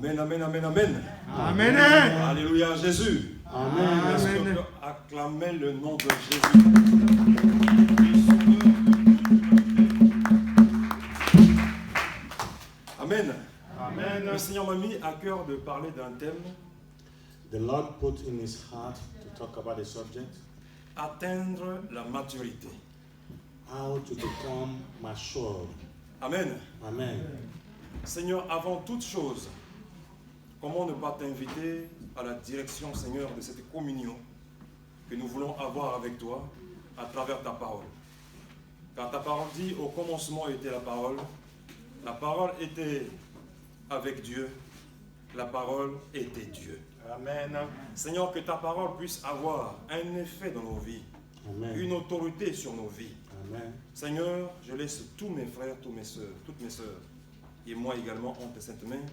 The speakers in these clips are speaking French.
Amen, amen, amen, amen. Amen. Alléluia Jésus. Amen. Est-ce qu'on peut acclamer le nom de Jésus? Amen. Amen. Le Seigneur m'a mis à cœur de parler d'un thème. The Lord put in his heart to talk about the subject, Atteindre la maturité. how to become mature. Amen. Amen. Seigneur, avant toute chose, comment ne pas t'inviter à la direction, Seigneur, de cette communion que nous voulons avoir avec toi à travers ta parole. Car ta parole dit, au commencement était la parole était avec Dieu, la parole était Dieu. Amen. Seigneur, que ta parole puisse avoir un effet dans nos vies, Amen. une autorité sur nos vies. Amen. Seigneur, je laisse tous mes frères, toutes mes sœurs, et moi également en tes saintes mains.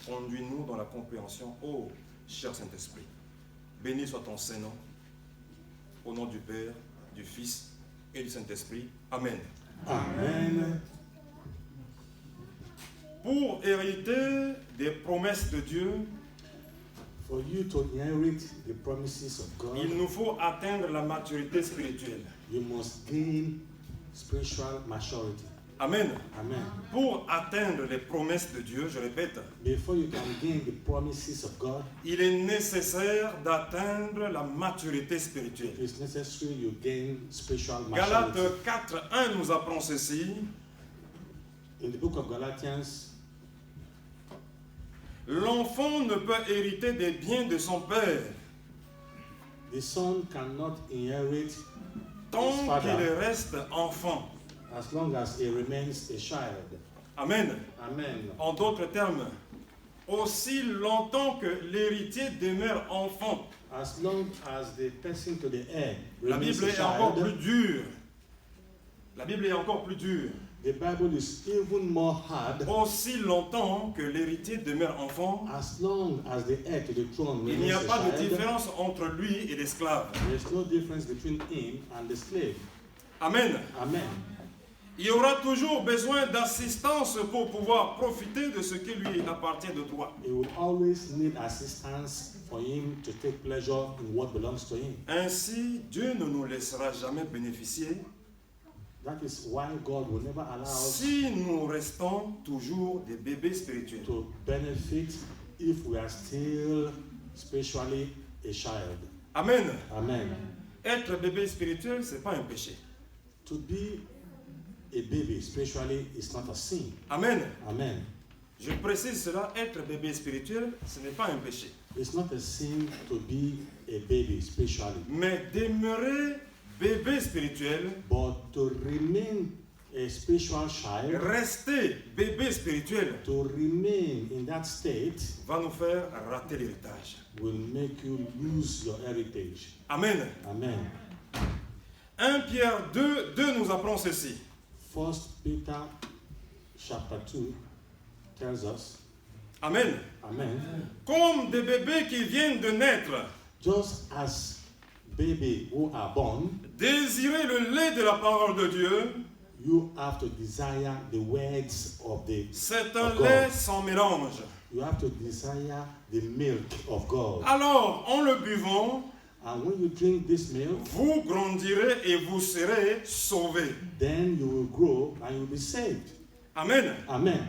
Conduis-nous dans la compréhension, ô cher Saint-Esprit. Béni soit ton Saint-Nom, au nom du Père, du Fils et du Saint-Esprit. Amen. Amen. Pour hériter des promesses de Dieu, For you to inherit the promises of God, il nous faut atteindre la maturité spirituelle. you must gain spiritual maturity. Amen. Amen. Pour atteindre les promesses de Dieu, je répète, Before you can gain the promises of God, il est nécessaire d'atteindre la maturité spirituelle. it's necessary you gain spiritual Galates maturity. 4:1 nous apprend ceci. In the book of Galatians, L'enfant ne peut hériter des biens de son père the son cannot inherit tant his father qu'il reste enfant. as long as he remains a child. Amen. Amen. En d'autres termes, aussi longtemps que l'héritier demeure enfant, As long as the person to the heir la remains Bible a est encore plus child, dure. La Bible est encore plus dure. the Bible is even more hard. Aussi longtemps que l'héritier demeure enfant, As long as the heir to the throne il n'y remains a a pas de child, différence entre lui et l'esclave. there is no difference between him and the slave. Amen. Amen. Il y aura toujours besoin d'assistance pour pouvoir profiter de ce qui lui appartient de toi. He will always need assistance for him to take pleasure in what belongs to him. Ainsi, Dieu ne nous laissera jamais bénéficier That is why God will never allow us si nous restons toujours des bébés spirituels. to benefit if we are still spiritually a child. Amen. Amen. Être bébé spirituel, ce n'est pas un péché. To be a baby spiritually is not a sin. Amen. Amen. Je précise cela, être bébé spirituel, ce n'est pas un péché. It's not a sin to be a baby spiritually, Mais demeurer bébé spirituel, but to remain a spiritual child, rester bébé spirituel, to remain in that state va nous faire rater l'héritage. will make you lose your heritage. Amen. Amen. 1 Pierre 2 nous apprend ceci. 1 Peter chapter 2 tells us, Amen. Amen, Comme des bébés qui viennent de naître, just as baby who are born, désirez le lait de la parole de Dieu. you have to desire the words of the C'est un of God. lait sans mélange. You have to desire the milk of God. Alors, en le buvant, And when you drink this milk, vous grandirez et vous serez sauvés. then you will grow and you'll be saved. Amen. Amen.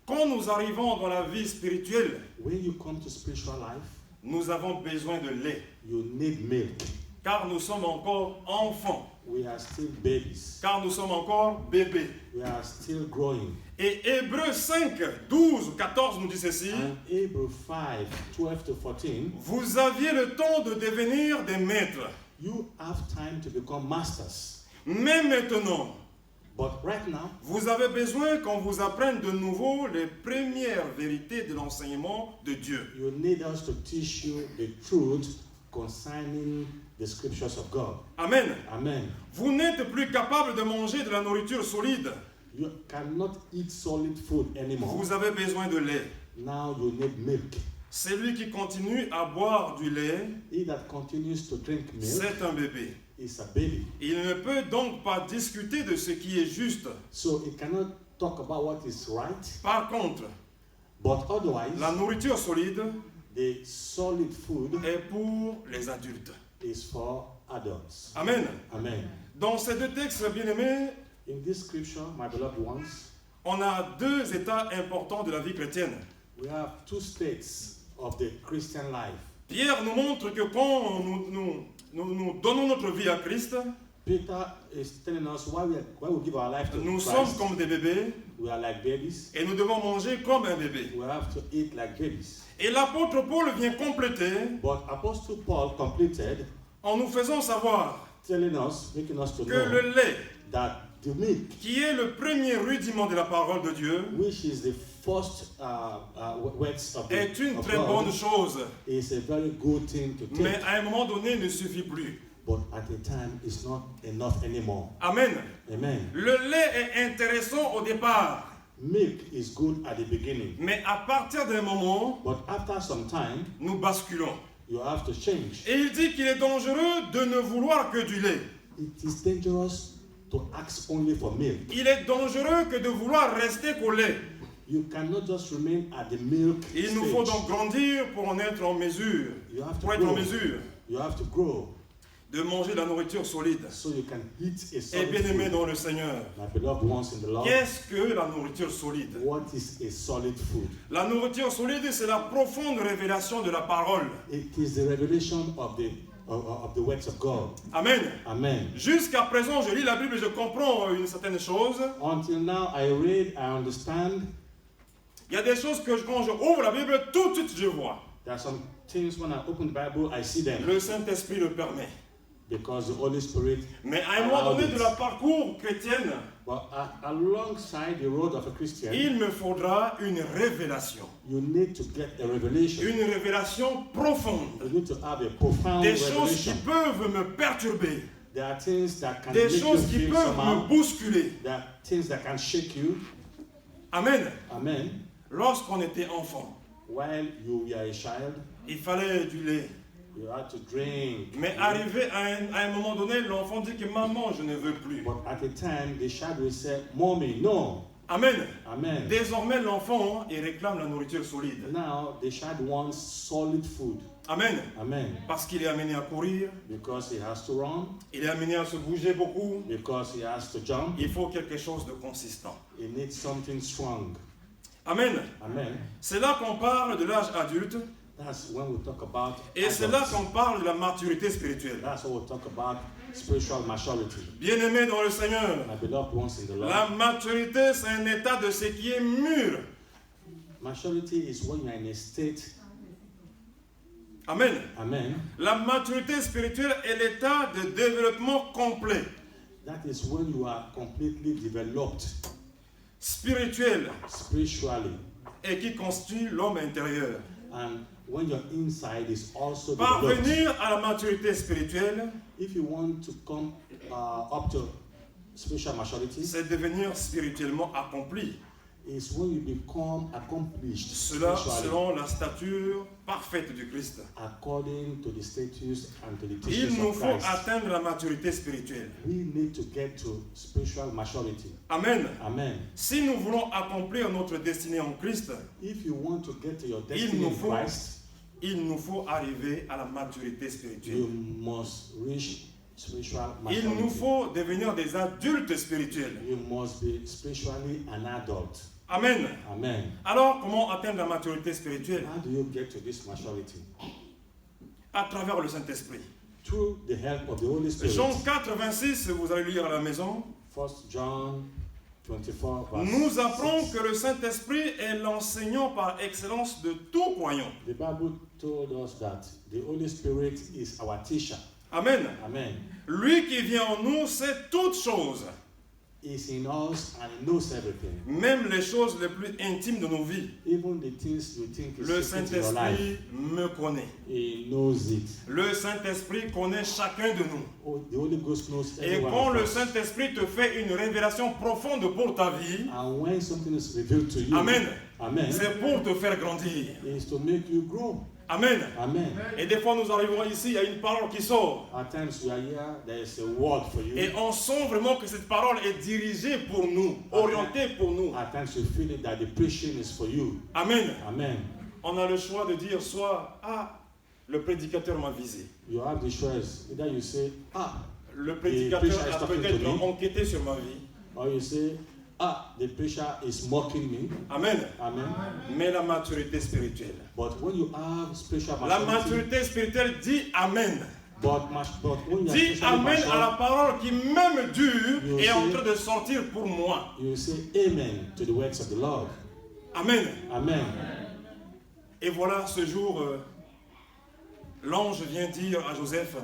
Quand nous arrivons dans la vie spirituelle, When you come to spiritual life, nous avons besoin de lait, you need milk. car nous sommes encore enfants, We are still babies. car nous sommes encore bébés. We are still growing. Et Hébreux 5, 12 ou 14 nous dit ceci. And Hebrews 5, 12 to 14, Vous aviez le temps de devenir des maîtres. you have time to become masters. Mais maintenant, But right now, vous avez besoin qu'on vous apprenne de nouveau les premières vérités de l'enseignement de Dieu. you need us to teach you the truth concerning the scriptures of God. Amen. Amen. Vous n'êtes plus capable de manger de la nourriture solide. You cannot eat solid food anymore. Vous avez besoin de lait. Now you need milk. Celui qui continue à boire du lait, He that continues to drink milk c'est un bébé. is a baby. Il ne peut donc pas discuter de ce qui est juste. So he cannot talk about what is right. Par contre, But otherwise, La nourriture solide the solid food est pour les adultes. is for adults. Amen. Amen. Dans ces deux textes, bien-aimés, In this scripture, my beloved ones, on a deux états importants de la vie chrétienne. we have two states of the Christian life. Pierre nous montre que quand nous donnons notre vie à Christ, Peter is telling us why we give our life to nous Christ. sommes comme des bébés We are like babies. et nous devons manger comme un bébé. We have to eat like babies. Et l'apôtre Paul vient compléter But Apostle Paul completed, en nous faisant savoir telling us, making us to que know le lait, that the milk, qui est le premier rudiment de la parole de Dieu, which is the first words of, est une of très God, bonne chose, is a very good thing to take. mais à un moment donné ne suffit plus. But at the time, it's not enough anymore. Amen. Amen. Le lait est intéressant au départ, Milk is good at the beginning, mais à partir d'un moment, but after some time, nous basculons. you have to change. Et il dit qu'il est dangereux de ne vouloir que du lait. It is dangerous to ask only for milk. Il est dangereux que de vouloir rester qu'au lait. You cannot just remain at the milk Il nous faut stage. donc grandir pour en être en mesure, You have to pour être en grow. mesure You have to grow de manger de la nourriture solide. so you can eat a Et solid bien aimé food. dans le Seigneur, My beloved ones in the Lord, qu'est-ce que la nourriture solide? what is a solid food? La nourriture solide, c'est la profonde révélation de la parole. It is the revelation of the words of God. Amen. Amen. Jusqu'à présent, je lis la Bible et je comprends une certaine chose. Until now, I read, I understand. Il y a des choses que quand je ouvre la Bible, tout de suite je vois. There are some things when I open the Bible, I see them Le Saint-Esprit le permet. because the Holy Spirit. Mais à un moment donné de la parcours chrétienne, But alongside the road of a Christian, il me faudra une révélation. you need to get a revelation. Une révélation profonde. You need to have a profound Des choses qui revelation. peuvent me perturber. There are things that can Des make you choses qui feel peuvent me somehow. bousculer. There are things that can shake you. Amen. Amen. Lorsqu'on était enfant, While you were a child, il fallait du lait. you had to drink. Mais arrivé à un moment donné, l'enfant dit que maman, je ne veux plus. But at the time, the child will say, Mommy, no. Amen. Amen. Désormais, l'enfant, il réclame la nourriture solide. Now, the child wants solid food. Amen. Amen. Parce qu'il est amené à courir, Because he has to run, il est amené à se bouger beaucoup. because he has to jump, Il faut quelque chose de consistant. he needs something strong. Amen. Amen. C'est là qu'on parle de l'âge adulte That's when we talk about et c'est là adults. qu'on parle de la maturité spirituelle. That's when we talk about spiritual maturity. Bien-aimés dans le Seigneur, My beloved ones in the Lord, la maturité, c'est un état de ce qui est mûr. maturity is when you're in a state. Amen. Amen. La maturité spirituelle est l'état de développement complet, That is when you are completely developed spirituel, spiritually, et qui constitue l'homme intérieur. and when your inside is also developed. Parvenir à la maturité spirituelle, If you want to come up to spiritual maturity, c'est devenir spirituellement accompli. is when you become accomplished Cela spiritually, selon la stature parfaite du Christ. according to the status and to the Il teachings nous of faut Christ. atteindre la maturité spirituelle. We need to get to spiritual maturity. Amen. Amen. Si nous voulons accomplir notre destinée en Christ, If you want to get to your Il destiny nous in faut- Christ, il nous faut arriver à la maturité spirituelle. you must reach spiritual Il nous maturity. faut devenir des adultes spirituels. You must be spiritually an adult. Amen. Amen. Alors, comment atteindre la maturité spirituelle? How do you get to this maturity? À travers le Saint-Esprit. Through the help of the Holy Spirit. Jean 4, 26, vous allez lire à la maison. 1 John 24, verse Nous apprenons 6. que le Saint-Esprit est l'enseignant par excellence de tout croyant. The Bible told us that the Holy Spirit is our teacher. Amen. Amen. Lui qui vient en nous sait toutes choses, He's in us and he knows everything. même les choses les plus intimes de nos vies. Even the things you think is Le secret in your life, Saint-Esprit me connaît. he knows it. Le Saint-Esprit connaît chacun de nous. Oh, the Holy Ghost knows Et every one quand of le us. Saint-Esprit te fait une révélation profonde pour ta vie, And when something is revealed to you, Amen, Amen, c'est pour te faire grandir. is to make you grow. Amen. Amen. Et des fois, nous arrivons ici, il y a une parole qui sort. At times you are here, there is a word for you. Et on sent vraiment que cette parole est dirigée pour nous, orientée pour nous. At times you feel it that the preaching is for you. Amen. Amen. On a le choix de dire soit, ah, le prédicateur m'a visé. You have the choice. Either you say, Le prédicateur a peut-être enquêté sur ma vie. or you say, the preacher is mocking me. Amen. Amen. Mais la maturité spirituelle. But when you have spiritual La maturity, maturité spirituelle dit Amen. but when you are Dis spiritually Amen à la mature, parole qui même dure You est en see? train de sortir pour moi. you say amen to the words of the Lord. Amen. Amen. Et voilà, ce jour, l'ange vient dire à Joseph,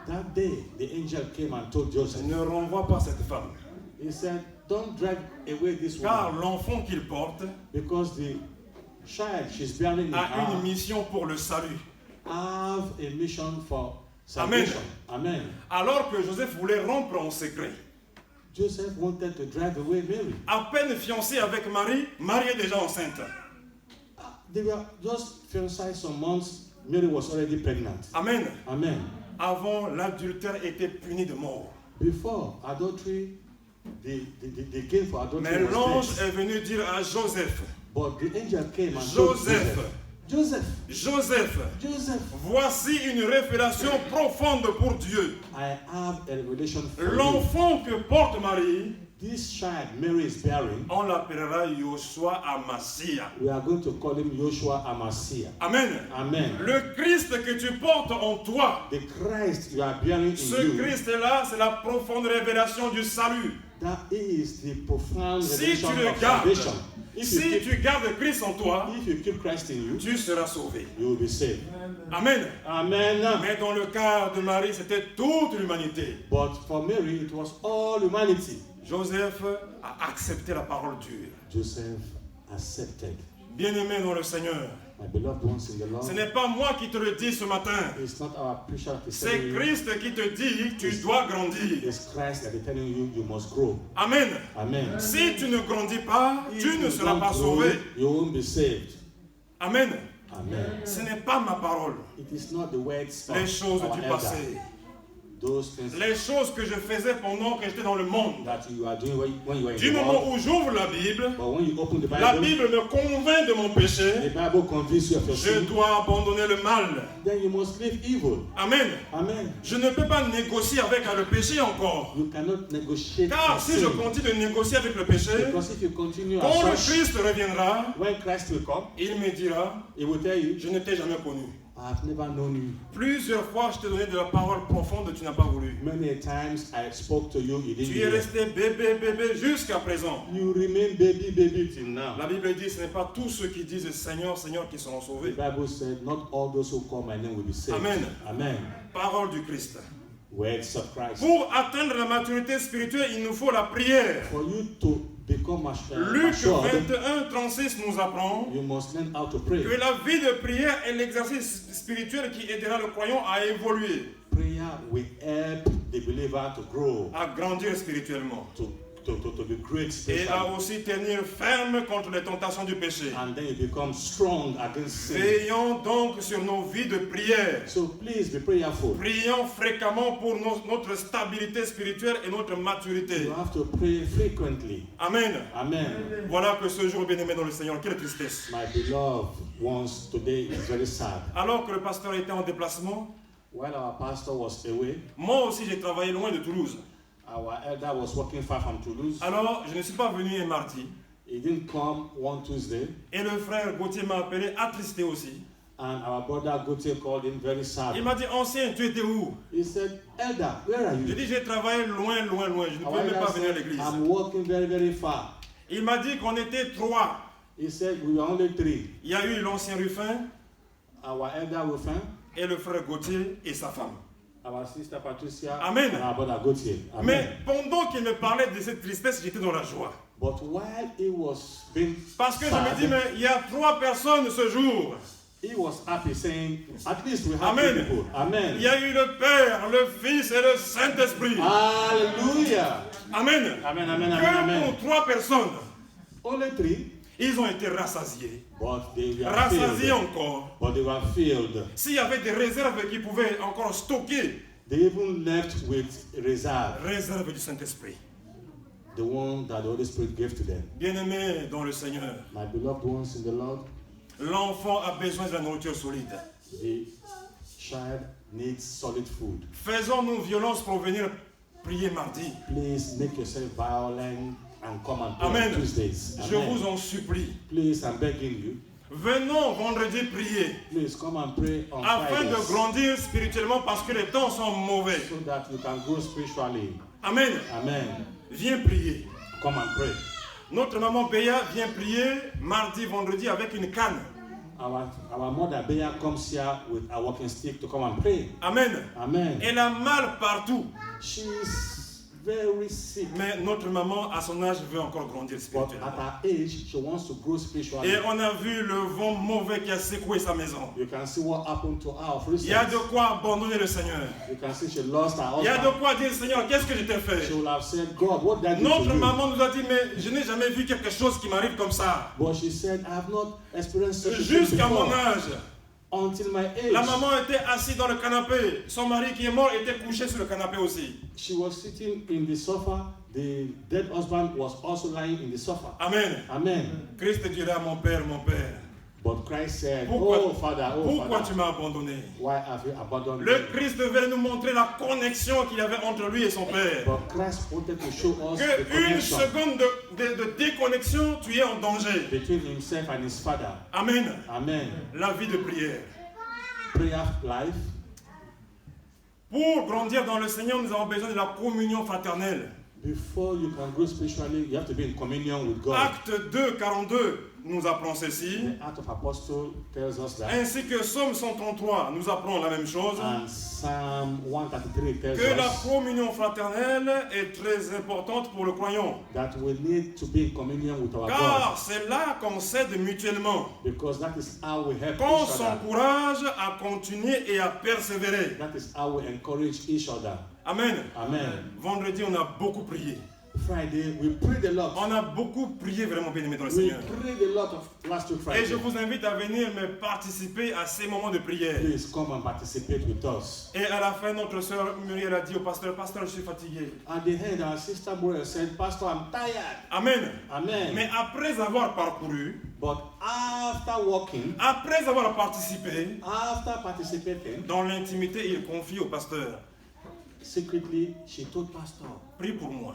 That day, the angel came and told Joseph, ne renvoie pas cette femme, he said, don't drag away this car woman, l'enfant qu'il porte because the child she's bearing in a une her mission pour le salut. have a mission for salvation. Amen. Alors que Joseph voulait rompre en secret. Joseph wanted to drag away Mary. À peine fiancé avec Marie, Marie est déjà enceinte. They were just fiancés some months. Mary was already pregnant. Amen. Amen. Avant, l'adultère était puni de mort. Before adultery, the game for adultery Mais l'ange was est venu dire à Joseph, but the angel came and told Joseph, voici une révélation profonde pour Dieu. I have a revelation for you. L'enfant que porte Marie, This child Mary is bearing, on l'appellera Yoshua Amasia. we are going to call him Joshua Amasiah. Amen. Amen. Le Christ que tu portes en toi, The Christ you are bearing in ce you, Christ-là, c'est la profonde révélation du salut. that is the profound Si revelation tu le of gardes, salvation. si tu gardes Christ en toi, If you keep Christ in you, tu seras sauvé. you will be saved. Amen. Amen. Mais dans le cas de Marie, c'était toute l'humanité. But for Mary, it was all humanity. Joseph a accepté la parole dure. Joseph accepted. Bien-aimé dans le Seigneur, My beloved ones in the Lord, ce n'est pas moi qui te le dis ce matin. it's not our preacher that is C'est telling you. Christ qui te dit, tu dois grandir. It's Christ that is telling you you must grow. Amen. Amen. Si tu ne grandis pas, If tu ne you seras don't pas grow, sauvé. you won't be saved. Amen. Amen. Ce n'est pas ma parole. It is not the words Les of choses our du elder. passé. Those things Les choses que je faisais pendant que j'étais dans le monde. that you are doing when you are in Du the moment world. où j'ouvre la Bible, But when you open the la Bible, Bible me convainc de mon péché. the Bible convinces you of your Je sin. dois abandonner le mal. Then you must leave evil. Amen. Amen. Je ne peux pas négocier avec le péché encore. You cannot negotiate Car with si je sin. continue de négocier avec le péché, Because if you continue quand le as such, Christ reviendra, when Christ will come, il me dira, he will tell you, je ne t'ai jamais connu. I have never known you. Plusieurs fois, je t'ai donné de la parole profonde, tu n'as pas voulu. Many a times I spoke to you, you didn't Tu es hear. resté bébé jusqu'à présent. You remain baby till now. La Bible dit, ce n'est pas tous ceux qui disent Seigneur, Seigneur qui seront The sauvés. Bible said, not all those who call my name will be saved. Amen. Amen. Parole du Christ. Words of Christ. Pour atteindre la maturité spirituelle, il nous faut la prière. For you to become Luc matured, 21:36 nous apprend you must learn how to pray. que la vie de prière est l'exercice spirituel qui aidera le croyant à évoluer, Prayer will help the believer to grow, à grandir spirituellement to be great et spiritually. à aussi tenir ferme contre les tentations du péché. And then you become strong against sin. Veillons donc sur nos vies de prière. So please be prayerful. Prions fréquemment pour notre stabilité spirituelle et notre maturité. You have to pray frequently. Amen. Amen. Voilà que ce jour bien-aimé dans le Seigneur, quelle tristesse. My beloved ones, today is very sad. Alors que le pasteur était en déplacement, While our pastor was away, moi aussi j'ai travaillé loin de Toulouse. our elder was working far from Toulouse. Alors je ne suis pas venu un mardi. He didn't come one Tuesday, Et le frère Gauthier m'a appelé, attristé aussi. and our brother Gauthier called him very Il sad. m'a dit, ancien, tu étais où? He said, Elder, where are J'ai you? dit, j'ai travaillé loin. Je ne Our pouvais même elder pas venir à said, l'église. I'm working very, very far. Il m'a dit qu'on était 3. He said, we were only 3. Il y a eu l'ancien Ruffin Our elder Rufin, et le frère Gauthier et sa femme. our sister Patricia, Amen. and our brother Gauthier. Amen. Mais pendant qu'il me parlait de cette tristesse, j'étais dans la joie. But while he was being Parce que je sad, me dis, mais il y a 3 personnes ce jour. he was happy, saying, at least we have Amen. 3 people. Amen. Il y a eu le Père, le Fils et le Saint-Esprit. Hallelujah. Amen. Amen, amen, amen, Que amen. pour 3 personnes. Only 3. Ils ont été rassasiés. but they were Rassasiés filled. encore. But they were filled. S'il y avait des réserves qui pouvaient encore stocker, They even left with reserve, réserve du Saint-Esprit. the one that the Holy Spirit gave to them. Bien-aimés dans le Seigneur, My beloved ones in the Lord, l'enfant a besoin de la nourriture solide. the child needs solid food. Faisons-nous violence pour venir prier mardi. Please make yourself violent and come and pray Amen. on Tuesdays. Je Amen. vous en supplie. Please, I'm begging you. Venons vendredi prier Please come and pray on afin de Fridays grandir spirituellement parce que les temps sont mauvais. so that you can grow spiritually. Amen. Amen. Viens prier. Come and pray. Notre maman Béa vient prier mardi, vendredi avec une canne. Our mother Bea comes here with a walking stick to come and pray. Amen. Amen. Elle a mal partout. She's very sick, Mais notre maman, à son âge, veut encore grandir but spirituellement. at her age, she wants to grow spiritually. Et on a vu le vent mauvais qui a secoué sa maison. You can see what happened to her. For Il y a instance, de quoi abandonner le Seigneur. you can see she lost her Il y a de husband. quoi dire, Seigneur, qu'est-ce que je t'ai She fait? will have said, God, what did I do to Notre you? maman nous a dit, mais je n'ai jamais vu quelque chose qui m'arrive comme ça. But she said, I have not experienced such a thing Jusqu'à mon before. âge. Until my age. La maman était assise dans le canapé. Son mari qui est mort était couché sur le canapé aussi. She was sitting in the sofa. The dead husband was also lying in the sofa. Amen. Amen. Christ dira, mon Père, But Christ said, pourquoi, oh Father, pourquoi tu m'as abandonné? why have you abandoned Le me? Christ devait nous montrer la connexion qu'il y avait entre lui et son Père. But Christ wanted to show us the Que une connection seconde de déconnexion, tu es en danger. between himself and his Father. Amen. Amen. La vie de prière. Prayer life. Pour grandir dans le Seigneur, nous avons besoin de la communion fraternelle. Before you can grow spiritually, you have to be in communion with God. Acte 2, 42 nous apprend ceci. The Act of Apostle tells us that. Ainsi que Psaume 133 nous apprend la même chose. And Psalm 133 tells Que la us communion fraternelle est très importante pour le croyant. that we need to be in communion with our God. Car c'est là qu'on s'aide mutuellement. Because that is how we help Qu'on each other. s'encourage à continuer et à persévérer. That is how we encourage each other. Amen. Amen. Vendredi, on a beaucoup prié. Friday, we prayed a lot. On a beaucoup prié vraiment bien aimé dans le We Seigneur. prayed a lot of last week Et je Friday. vous invite à venir me participer à ces moments de prière. Please come and participate with us. Et à la fin, notre sœur Muriel a dit au pasteur, pasteur, je suis fatigué. At the end, our sister Muriel said, Pastor, I'm tired. Amen. Amen. Mais après avoir parcouru, But after walking, après avoir participé, after participating, dans l'intimité, il confie au pasteur, secretly, she told Pastor, prie pour moi,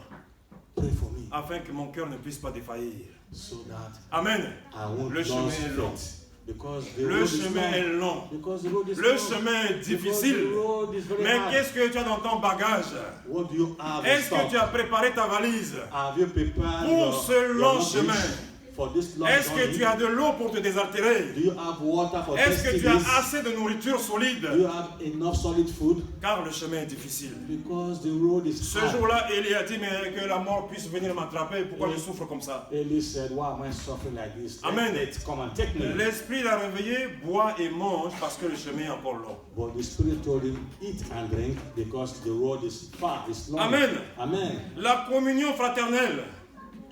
pray for me, afin que mon cœur ne puisse pas défaillir. so that Amen. I won't Le lose chemin est long. faith. Because the Le road is chemin long. est long. Because the road is Le long. chemin est Because difficile. the road is very Mais hard. qu'est-ce que tu as dans ton bagage? What do you have in Est-ce que stock? tu as préparé ta valise? Have you prepared Pour your, ce your long luggage chemin? for this long Est-ce que journey? tu as de l'eau pour te désaltérer? Do you have water for Est-ce que these tu as days? assez de nourriture Do solide? you have enough solid food? Car le chemin est difficile. Because the road is Ce hard. jour-là, Élie a dit, mais que la mort puisse venir m'attraper. Pourquoi je souffre comme ça? Eli said, why am I suffering like this? Amen. Let it come and take me. L'esprit l'a réveillé, bois et mange parce que le chemin est encore long. But the Spirit told him, eat and drink because the road is far, it's long. Amen. Amen. La communion fraternelle,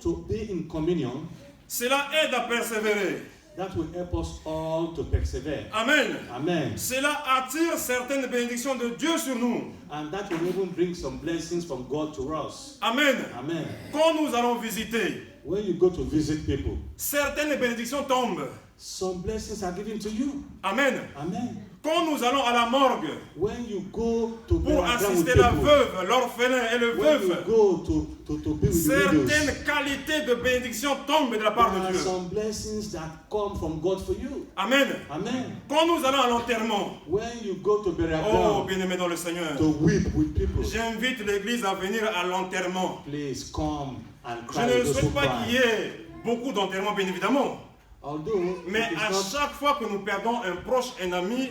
To be in communion, cela aide à persévérer. that will help us all to persevere. Amen. Amen. Cela attire certaines bénédictions de Dieu sur nous. And that will even bring some blessings from God to us. Amen. Amen. Quand nous allons visiter, When you go to visit people, certaines bénédictions tombent. some blessings are given to you. Amen. Amen. Quand nous allons à la morgue When you go to pour burial ground with assister la people, veuve, l'orphelin et le when you veuf, go to be with the widows, certaines qualités de bénédictions tombent de la part there de are Dieu. some blessings that come from God for you. Amen. Amen. Quand nous allons à l'enterrement, When you go to burial oh ground bien-aimé dans le Seigneur, to weep with people, j'invite l'église à venir à l'enterrement. please come and Je cry ne with those who souhaite pas qu'il y cry. ait beaucoup d'enterrements, bien évidemment. Although Mais it is à not, chaque fois que nous perdons un proche, un ami,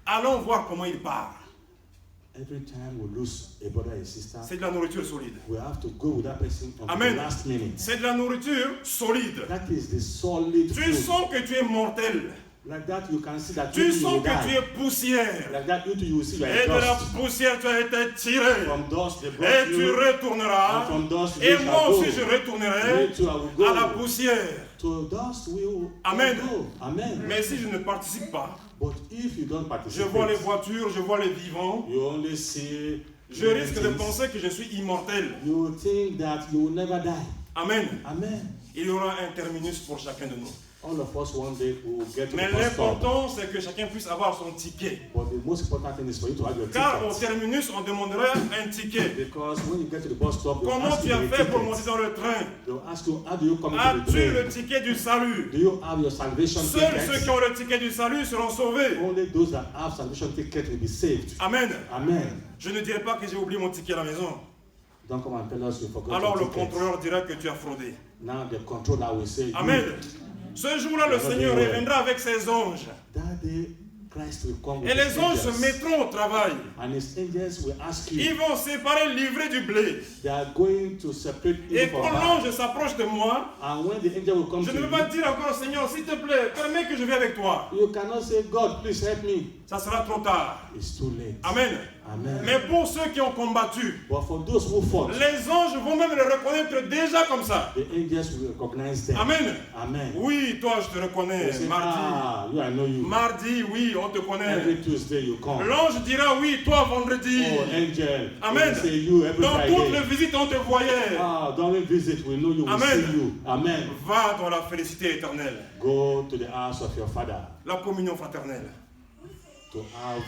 allons voir comment il part. every time we lose a brother and sister, C'est de la nourriture solide. we have to go with that person until Amen. the last minute. C'est de la nourriture solide. That is the solid Tu food. sens que tu es mortel. Like that, you can see that Tu you sens will que tu die. es poussière. Like that, you will see you Et de are la dust. poussière, tu as été tiré. From dust, they Et brought tu you. retourneras. And from dust, you Et shall moi go. aussi, je retournerai Me too, I will go. à la poussière. To dust will Amen. go. Amen. Mais si je ne participe pas, But if you don't je participate, vois les voitures, je vois les vivants, you only see je risque de things. penser que je suis immortel. You think that you will never die. Amen. Amen. Il y aura un terminus pour chacun de nous. All of us one day will get to Mais the bus stop. l'important, c'est que chacun puisse avoir son ticket. But the most important thing is for you to have your Car au ticket. terminus, on demanderait un ticket. Because when you get to the bus stop, they'll Comment ask tu you as for fait your pour ticket. monter dans le train? They'll ask you, how do you come into the As-tu le train? ticket du salut? Do you have your salvation Seuls ceux ticket? qui ont le ticket du salut seront sauvés. Only those that have salvation ticket will be saved. Amen. Amen. Je ne dirai pas que j'ai oublié mon ticket à la maison. Don't come and tell us you forgot Alors le your ticket. contrôleur dira que tu as fraudé. Now the controller will say, Amen. you. Ce jour-là, le Seigneur reviendra avec ses anges. That day, Christ will come with Et les his anges se angels. mettront au travail. And his angels will ask you. Ils vont séparer l'ivraie du blé. They are going to separate you Et from quand that. l'ange s'approche de moi, And when the angel will come je to ne you, peux pas dire encore, Seigneur, s'il te plaît, permets que je vienne avec toi. you cannot say, God, please help me. Ça sera trop tard. It's too late. Amen. Amen. Mais pour ceux qui ont combattu, But for those who fought, les anges vont même le reconnaître déjà comme ça. the angels will recognize them. Amen. Amen. Oui, toi, je te They reconnais. say, Mardi. ah, you, I know you. Mardi, oui, on te connaît. Every Tuesday you come. L'ange dira oui, toi, vendredi. Oh, angel. Amen. They say you every Dans toutes les Friday. visites, on te voyait. Ah, during visit, we know you will Amen. see you. Amen. Va dans la félicité éternelle. Go to the house of your father La communion fraternelle. to have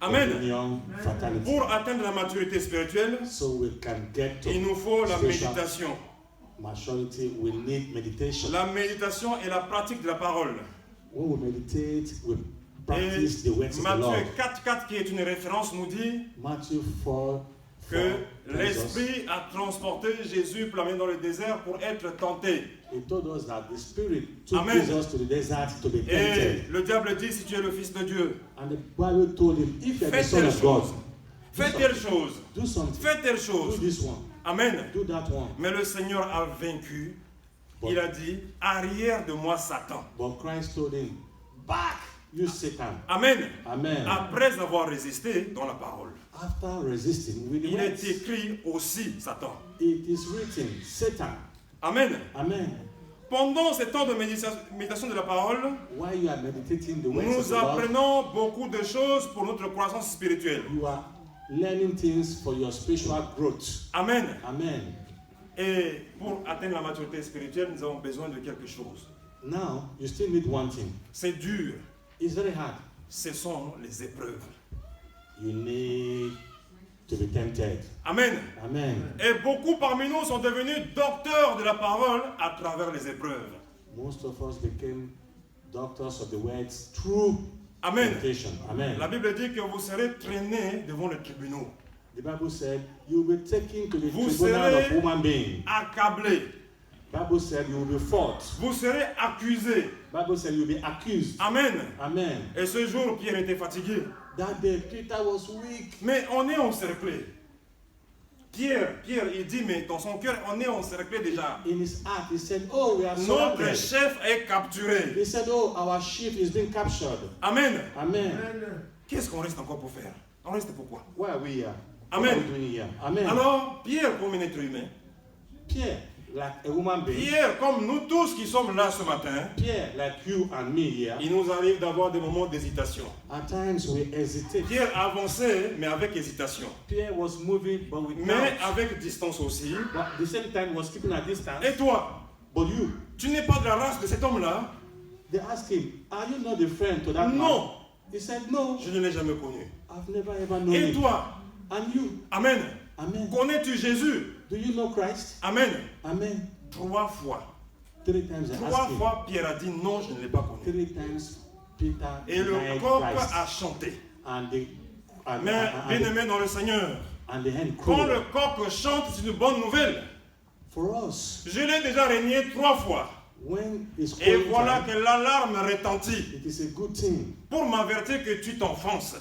Amen. communion fraternity. Pour atteindre la maturité spirituelle, So we can get to il nous faut la spiritual méditation. maturity. We need meditation. La méditation est la pratique de la parole. When we meditate, we Et practice the words of the Lord. Matthieu 4.4, qui est une référence, nous dit Matthew 4, que 4 tells us, l'Esprit a transporté Jésus plein dans le désert pour être tenté. he told us that the Spirit took Amen. Jesus to the desert to be Et tempted. le diable dit, si tu es le Fils de Dieu, And the Bible told him, if you are the fais Son telle of God, chose. Fais telle chose. do something. Fais telle Do chose. this one. Amen. Do that one. Mais le Seigneur a vaincu. Il a dit, arrière de moi Satan. But Christ told him, back, you Satan. Amen. Amen. Après avoir résisté dans la parole. After resisting with the Il est words, écrit aussi Satan. it is written, Satan. Amen. Amen. Pendant ces temps de méditation de la parole, While you are meditating the words of nous the Lord, apprenons beaucoup de choses pour notre croissance spirituelle. you are learning things for your spiritual growth. Amen. Amen. Et pour atteindre la maturité spirituelle, nous avons besoin de quelque chose. Now, you still need one thing. C'est dur. It's very hard. Ce sont les épreuves. You need to be tempted. Amen. Amen. Et beaucoup parmi nous sont devenus docteurs de la parole à travers les épreuves. Most of us became doctors of the words through Amen. temptation. Amen. La Bible dit que vous serez traînés devant les tribunaux, The Bible said you will be taken to the Vous tribunal of serez- human being. accablés, Bible said you will be fought. vous serez accusés. Bible said you will be accused. Amen. Amen. Et ce jour, Pierre était fatigué. That day Peter was weak. Mais on est encerclé. Pierre, il dit, mais dans son cœur, on est encerclé déjà. In his heart, he said, "Oh, we are Notre surrounded." chef est capturé. He said, "Oh, our ship is being captured." Amen. Amen. Qu'est-ce qu'on reste encore pour faire? On reste pourquoi? Why are we here? Amen. What are we doing here? Amen. Alors, Pierre, comme un être humain, Pierre, like a woman being. Pierre, comme nous tous qui sommes là ce matin, Pierre, like you and me here. il nous arrive d'avoir des moments d'hésitation. At times we hesitate. Pierre avançait, mais avec hésitation. Pierre was moving, but with Mais doubt. avec distance aussi. But at the same time, was keeping a distance. Et toi, But you, tu n'es pas de la race de cet homme-là? they asked him, "Are you not a friend to that man?" Non, He said, "No, je ne l'ai jamais connu. I've never ever known Et him." toi? And you, Amen. Amen. Connais-tu Jésus? Do you know Christ? Amen. Amen. 3 fois. 3 times I 3 asked him. fois, Pierre a dit non, je ne l'ai pas connu. 3 times Peter Et le denied coq Christ. a chanté. And the and, Mais and, bien and, aimé dans le Seigneur, and the hen quand crowed. le coq chante, c'est une bonne nouvelle. For us, Je l'ai déjà régné 3 fois. when it's Et calling voilà time, que l'alarme retentit it is a good thing. pour m'avertir que tu t'enfonces.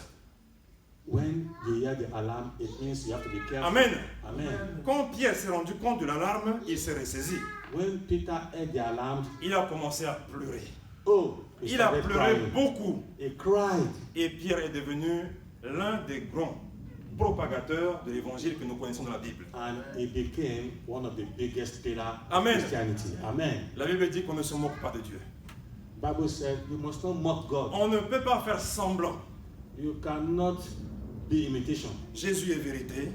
When you hear the alarm, it means you have to be careful. Amen. Amen. Quand Pierre s'est rendu compte de l'alarme, il s'est ressaisi. When Peter heard the alarm, Il a commencé à pleurer. Oh, he Il a started pleuré crying. beaucoup. He cried. Et Pierre est devenu l'un des grands propagateurs de l'évangile que nous connaissons dans la Bible. And he became one of the biggest pillars Amen. of Christianity. Amen. La Bible dit qu'on ne se moque pas de Dieu. Bible said you must not mock God. On ne peut pas faire semblant. You cannot be imitation. Jésus est vérité.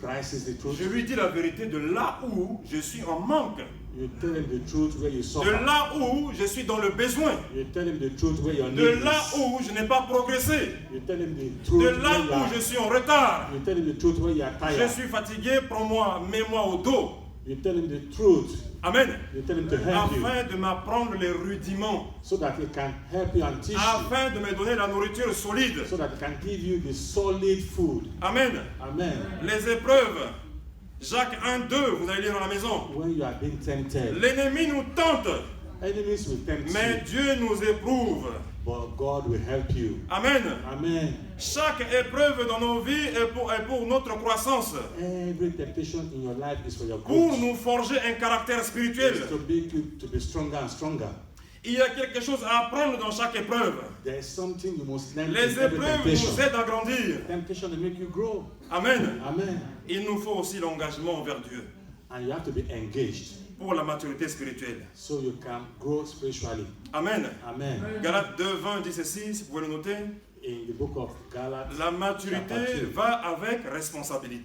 Christ is the truth. Je lui dis la vérité de là où je suis en manque. You tell him the truth where you De suffer. là où je suis dans le besoin. You tell him the truth where your De need là is. où je n'ai pas progressé. You tell him the truth De where là you où are. je suis en retard. You tell him the truth where you are Je tired. suis fatigué, prends-moi, mets-moi au dos. You tell him the truth. Amen. You tell him to help you Afin de m'apprendre les rudiments. so that he can help you and teach you. Afin de me donner la nourriture solide. So that he can give you the solid food. Amen. Amen. Les épreuves. Jacques 1, 2, vous allez lire dans la maison. When you are being tempted, L'ennemi nous tente, enemies will tempt mais you, Dieu nous éprouve. but God will help you. Amen. Amen. Chaque épreuve dans nos vies est pour notre croissance. Every temptation in your life is for your Pour growth. nous forger un caractère spirituel. It's to make you to be stronger and stronger. Il y a quelque chose à apprendre dans chaque épreuve. There is something you must learn Les in every épreuves temptation. nous aident à grandir. Temptation to make you grow. Amen. Amen. Il nous faut aussi l'engagement envers Dieu And you have to be engaged pour la maturité spirituelle. so you can grow spiritually. Amen. Amen. Galates 2, 20 dit ceci, vous pouvez le noter. In the book of Galatians, La maturité chapter 2, va avec responsabilité.